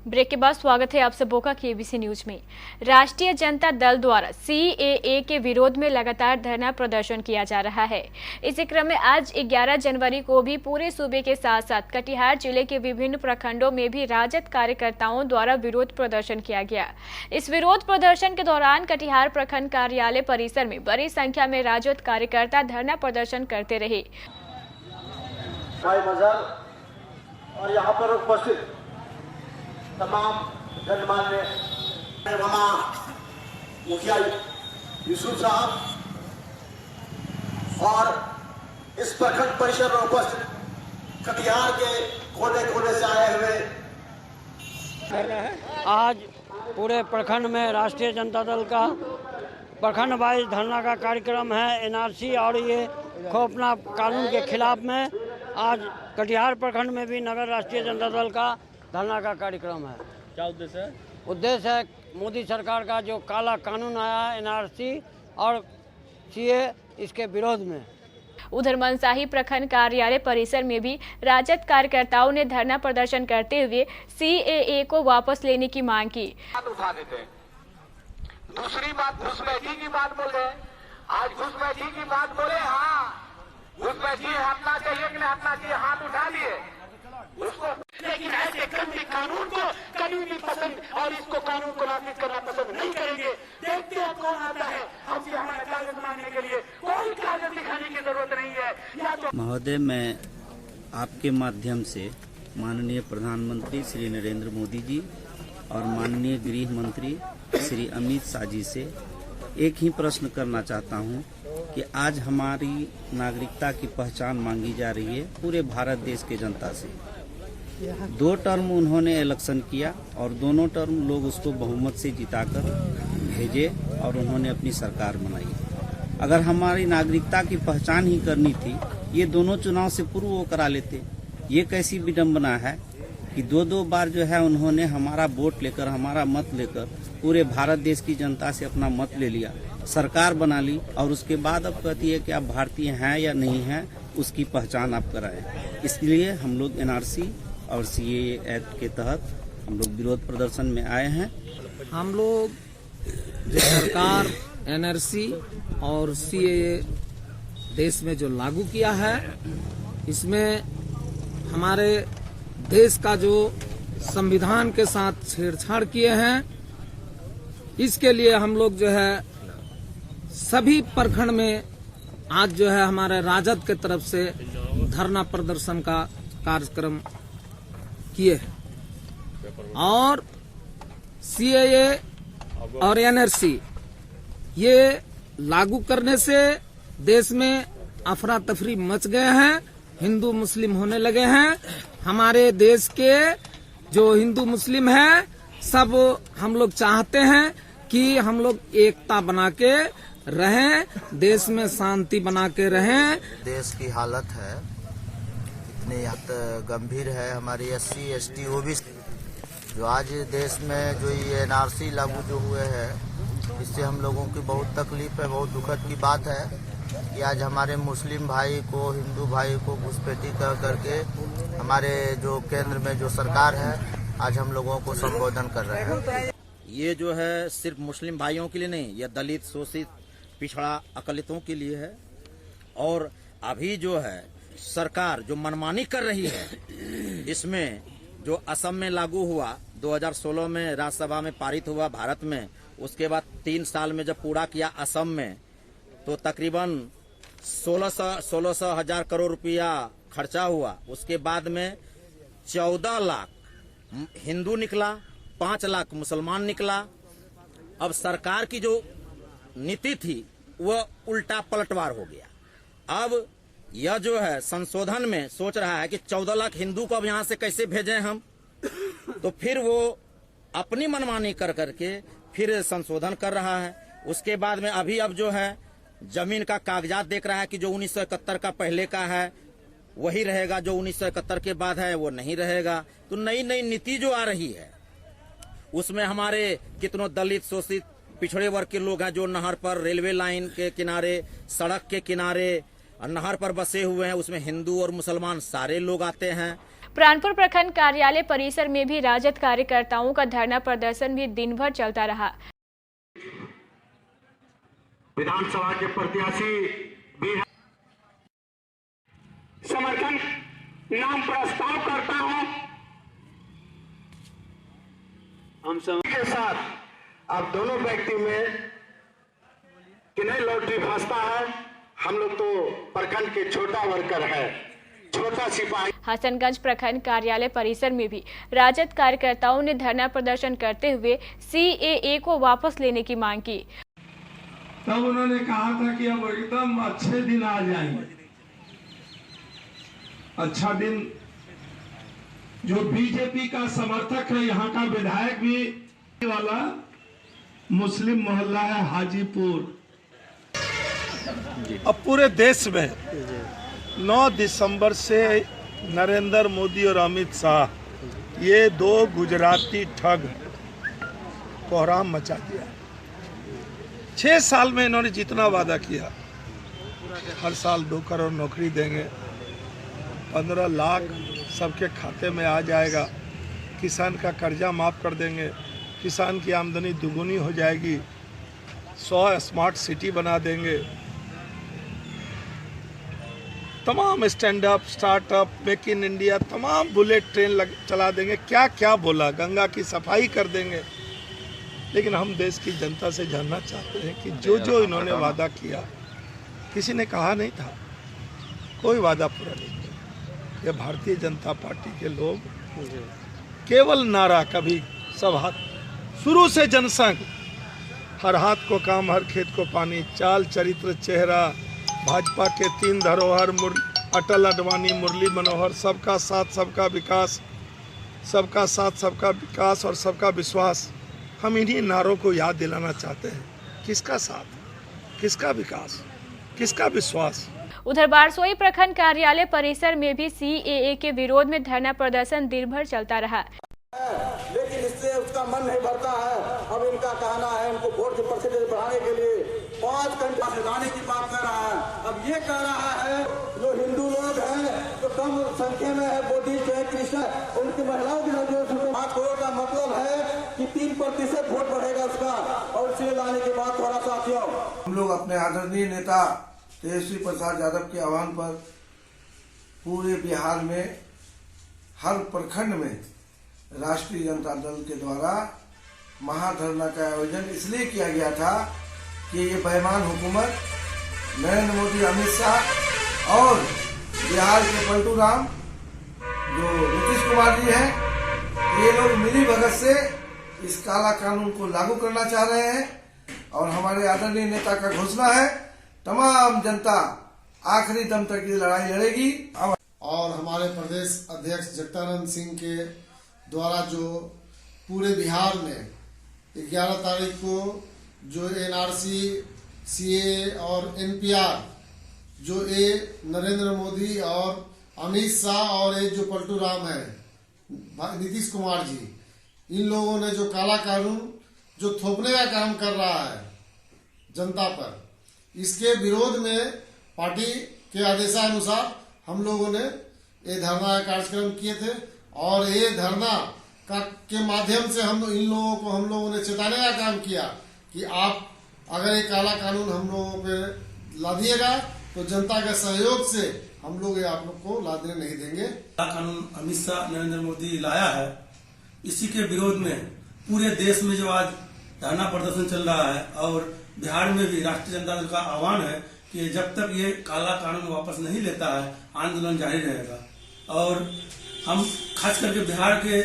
Break के बाद स्वागत है आप सबों का केबीसी न्यूज में। राष्ट्रीय जनता दल द्वारा सीएए के विरोध में लगातार धरना प्रदर्शन किया जा रहा है। इसी क्रम में आज 11 जनवरी को भी पूरे सूबे के साथ साथ कटिहार जिले के विभिन्न प्रखंडों में भी राजद कार्यकर्ताओं द्वारा विरोध प्रदर्शन किया गया। इस विरोध प्रदर्शन के दौरान कटिहार प्रखंड कार्यालय परिसर में बड़ी संख्या में राजद कार्यकर्ता धरना प्रदर्शन करते रहे। और यहाँ पर उपस्थित तमाम गणमान्य मुखिया यूसुफ साहब और इस प्रखंड परिसर में उपस्थित कटिहार के कोने कोने से आए हुए आज पूरे प्रखंड में राष्ट्रीय जनता दल का प्रखंड वाइज धरना का कार्यक्रम है। एनआरसी और ये खौफनाक कानून के खिलाफ में आज कटिहार प्रखंड में भी नगर राष्ट्रीय जनता दल का धरना का कार्यक्रम है। क्या उद्देश्य है? उद्देश्य है मोदी सरकार का जो काला कानून आया है एनआरसी और सीए, इसके विरोध में। उधर मनसाही प्रखंड कार्यालय परिसर में भी राजद कार्यकर्ताओं ने धरना प्रदर्शन करते हुए सीएए को वापस लेने की मांग की। उठा देते हैं। दूसरी बात घुसपैठी की बात बोले। आज घुसपैठी की बात बोले, हाँ घुसपैठी हटना चाहिए कि नहीं हटना चाहिए, हाथ उठा दिए उसको। लेकिन ऐसे गंदे कानून को कभी भी पसंद और इसको कानून को नाफिज करना पसंद नहीं करेंगे। देखते हैं कौन आता है हमसे हमारा कागज मांगने के लिए। कोई कागज दिखाने की जरूरत नहीं है। या तो महोदय, मैं आपके माध्यम से माननीय प्रधानमंत्री श्री नरेंद्र मोदी जी और माननीय गृह मंत्री श्री अमित शाह जी से एक ही प्रश्न करना चाहता हूं कि आज हमारी नागरिकता की पहचान मांगी जा रही है पूरे भारत देश के जनता से। 2 टर्म उन्होंने इलेक्शन किया और दोनों टर्म लोग उसको बहुमत से जिताकर भेजे और उन्होंने अपनी सरकार बनाई। अगर हमारी नागरिकता की पहचान ही करनी थी, ये दोनों चुनाव से पूर्व वो करा लेते। ये कैसी विडम्बना है कि 2 बार जो है उन्होंने हमारा वोट लेकर, हमारा मत लेकर पूरे भारत देश की जनता से अपना मत ले लिया, सरकार बना ली और उसके बाद अब कहती है कि आप भारतीय हैं या नहीं हैं, उसकी पहचान आप कराएं। इसलिए हम लोग एनआरसी और सीएए एक्ट के तहत हम लोग विरोध प्रदर्शन में आए हैं। हम लोग जो सरकार एनआरसी और सीएए देश में जो लागू किया है, इसमें हमारे देश का जो संविधान के साथ छेड़छाड़ किए हैं, इसके लिए हम लोग जो है सभी प्रखंड में आज जो है हमारे राजद के तरफ से धरना प्रदर्शन का कार्यक्रम किए हैं। और सीएए और एनआरसी ये लागू करने से देश में अफरा तफरी मच गए हैं, हिंदू मुस्लिम होने लगे हैं। हमारे देश के जो हिंदू मुस्लिम हैं सब हम लोग चाहते हैं कि हम लोग एकता बना के रहें, देश में शांति बना के रहें। देश की हालत है इतनी गंभीर है। हमारी SC ST OBC जो आज देश में जो ये एनआरसी लागू जो हुए हैं, इससे हम लोगों की बहुत तकलीफ है। बहुत दुखद की बात है कि आज हमारे मुस्लिम भाई को, हिंदू भाई को घुसपैठी कर करके हमारे जो केंद्र में जो सरकार है आज हम लोगों को संबोधन कर रहे हैं। ये जो है सिर्फ मुस्लिम भाइयों के लिए नहीं, यह दलित, शोषित, पिछड़ा, अकलितों के लिए है। और अभी जो है सरकार जो मनमानी कर रही है, इसमें जो असम में लागू हुआ 2016 में राज्यसभा में पारित हुआ भारत में, उसके बाद 3 साल में जब पूरा किया असम में, तो तकरीबन 1600 हजार करोड़ रुपया खर्चा हुआ। उसके बाद में 14 लाख हिंदू निकला, 5 लाख मुसलमान निकला। अब सरकार की जो नीति थी वह उल्टा पलटवार हो गया। अब यह जो है संशोधन में सोच रहा है कि 14 लाख हिंदू को अब यहां से कैसे भेजें हम, तो फिर वो अपनी मनमानी कर करके फिर संशोधन कर रहा है। उसके बाद में अभी अब जो है जमीन का कागजात देख रहा है कि जो 1971 का पहले का है वही रहेगा, जो 1971 के बाद है वो नहीं रहेगा। तो नई नई नीति जो आ रही है उसमें हमारे कितनों दलित, शोषित, पिछड़े वर्ग के लोग हैं जो नहर पर, रेलवे लाइन के किनारे, सड़क के किनारे नहर पर बसे हुए हैं, उसमें हिंदू और मुसलमान सारे लोग आते हैं। प्राणपुर प्रखंड कार्यालय परिसर में भी राजद कार्यकर्ताओं का धरना प्रदर्शन भी दिन भर चलता रहा। विधानसभा के प्रत्याशी भी समर्थन नाम प्रस्ताव करता हूं। हम सब के साथ अब दोनों व्यक्ति में किन्हें लॉटरी भाजता है। हम लोग तो प्रखंड के छोटा वर्कर है, छोटा सिपाही। हसनगंज प्रखंड कार्यालय परिसर में भी राजद कार्यकर्ताओं ने धरना प्रदर्शन करते हुए CAA को वापस लेने की मांग की। तब उन्होंने कहा था कि अब एकदम अच्छे दिन आ जाएंगे। अच्छा दिन, जो बीजेपी का समर्थक है, यहाँ का विधायक भी वाला मुस्लिम मोहल्ला है हाजीपुर। अब पूरे देश में 9 दिसंबर से नरेंद्र मोदी और अमित शाह, ये 2 गुजराती ठग कोहराम मचा दिया। 6 साल में इन्होंने जितना वादा किया, हर साल 2 करोड़ नौकरी देंगे, 15 लाख सबके खाते में आ जाएगा, किसान का कर्जा माफ कर देंगे, किसान की आमदनी दुगुनी हो जाएगी, 100 स्मार्ट सिटी बना देंगे, तमाम stand up, startup, make in India, तमाम बुलेट ट्रेन चला देंगे। क्या क्या बोला, गंगा की सफाई कर देंगे। लेकिन हम देश की जनता से जानना चाहते हैं कि जो जो इन्होंने वादा किया, किसी ने कहा नहीं था, कोई वादा पूरा नहीं किया। ये भारतीय जनता पार्टी के लोग केवल नारा, कभी सब हाथ, शुरू से जनसंघ, हर हाथ को काम, हर खेत को पानी, चाल चरित्र चेहरा, भाजपा के 3 धरोहर, अटल अडवाणी, मुरली मनोहर, सबका साथ सबका विकास, सबका साथ सबका विकास और सबका विश्वास। हम इन्हीं नारों को याद दिलाना चाहते हैं। किसका साथ, किसका विकास, किसका विश्वास। उधर बारसोई प्रखंड कार्यालय परिसर में भी CAA के विरोध में धरना प्रदर्शन दिन भर चलता रहा। लेकिन इससे उसका मन नहीं भरता है। अब इनका कहना है इनको वोट के परसेंटेज बढ़ाने के लिए 5 घंटा लगाने की बात कर रहा है। अब ये कह रहा है जो हिंदू लोग हैं, जो कम संख्या में है, बुद्धिस्ट है, क्रिश्चियन, उनकी महिलाओं की 5 करोड़ का मतलब है कि 3% वोट बढ़ेगा उसका, और उसे लाने के बाद थोड़ा साथियों, हम लोग अपने आदरणीय नेता तेजस्वी प्रसाद यादव के आह्वान पर पूरे बिहार में हर प्रखंड में राष्ट्रीय जनता दल के द्वारा महाधरना का आयोजन इसलिए किया गया था कि ये बेईमान हुकूमत नरेंद्र मोदी, अमित शाह और बिहार के पलटू राम जो नीतीश कुमार जी हैं, ये लोग मिली भगत से इस काला कानून को लागू करना चाह रहे हैं। और हमारे आदरणीय नेता का घोषणा है, तमाम जनता आखिरी दम तक ये लड़ाई लड़ेगी। और हमारे प्रदेश अध्यक्ष जगदानंद सिंह के द्वारा जो पूरे बिहार में 11 तारीख को जो NRC, CAA और NPR, जो ये नरेंद्र मोदी और अमित शाह और ये जो पलटू राम है नीतीश कुमार जी, इन लोगों ने जो काला कानून जो थोपने का काम कर रहा है जनता पर, इसके विरोध में पार्टी के आदेशानुसार हम लोगों ने ये धरना कार्यक्रम किए थे। और ये धरना के माध्यम से हम लोगों ने चेताने का काम किया कि आप अगर ये काला कानून हम लोगों पे ला दिएगा तो जनता के सहयोग से हम लोग ये आप लोग को लादने नहीं देंगे। काला कानून अमित शाह नरेंद्र मोदी लाया है, इसी के विरोध में पूरे देश में जो आज धरना प्रदर्शन चल रहा है, और बिहार में भी राष्ट्रीय जनता दल का आह्वान है कि जब तक ये काला कानून वापस नहीं लेता है, आंदोलन जारी रहेगा। और हम खास करके बिहार के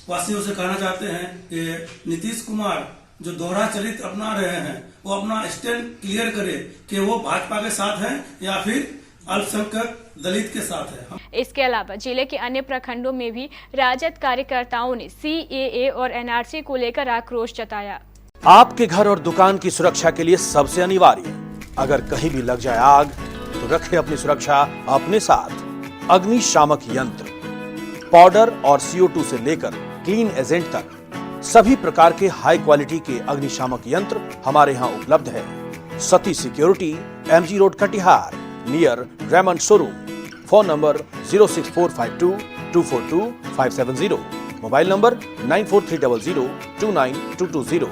वासियों से कहना चाहते हैं कि नीतीश कुमार जो दोहरा चरित्र अपना रहे हैं, वो अपना स्टैंड क्लियर करे कि वो भाजपा के साथ हैं या फिर अल्पसंख्यक दलित के साथ है। इसके अलावा जिले के अन्य प्रखंडों में भी राजद कार्यकर्ताओं ने CAA और NRC को लेकर आक्रोश जताया। आपके घर और दुकान की सुरक्षा के लिए सबसे अनिवार्य, अगर कहीं भी लग जाए आग तो रखें अपनी सुरक्षा अपने साथ। अग्निशामक यंत्र, पाउडर और CO2 से लेकर क्लीन एजेंट तक सभी प्रकार के हाई क्वालिटी के अग्निशामक यंत्र हमारे यहाँ उपलब्ध है। Sati security, MG road Katihar, near Raymond showroom. Phone number 06452 242-570। Mobile number 9430029220।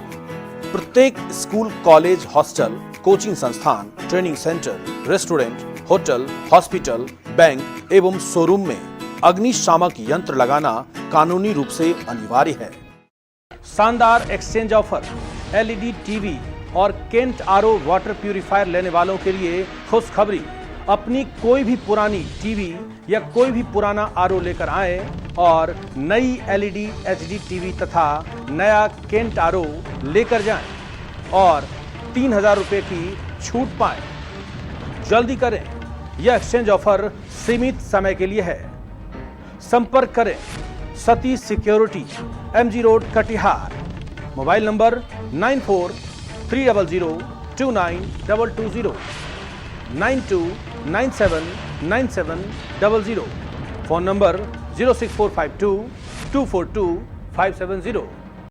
प्रत्येक स्कूल, कॉलेज, हॉस्टल, कोचिंग संस्थान, training centre, restaurant, hotel, hospital, bank एवं शोरूम में अग्निशामक यंत्र लगाना कानूनी रूप से अनिवार्य है। शानदार एक्सचेंज ऑफर। एलईडी टीवी और केंट आरओ वाटर प्यूरिफायर लेने वालों के लिए खुशखबरी। अपनी कोई भी पुरानी टीवी या कोई भी पुराना आरओ लेकर आए और नई एलईडी एचडी टीवी तथा नया केंट आरओ लेकर जाएं और 3000 रुपए की छूट पाएं। जल्दी करें, यह एक्सचेंज ऑफर सीमित समय के लिए है। संपर्क करें Satish security, MG road, Katihar. Mobile number 9430029220, 92979700। Phone number 06452242570।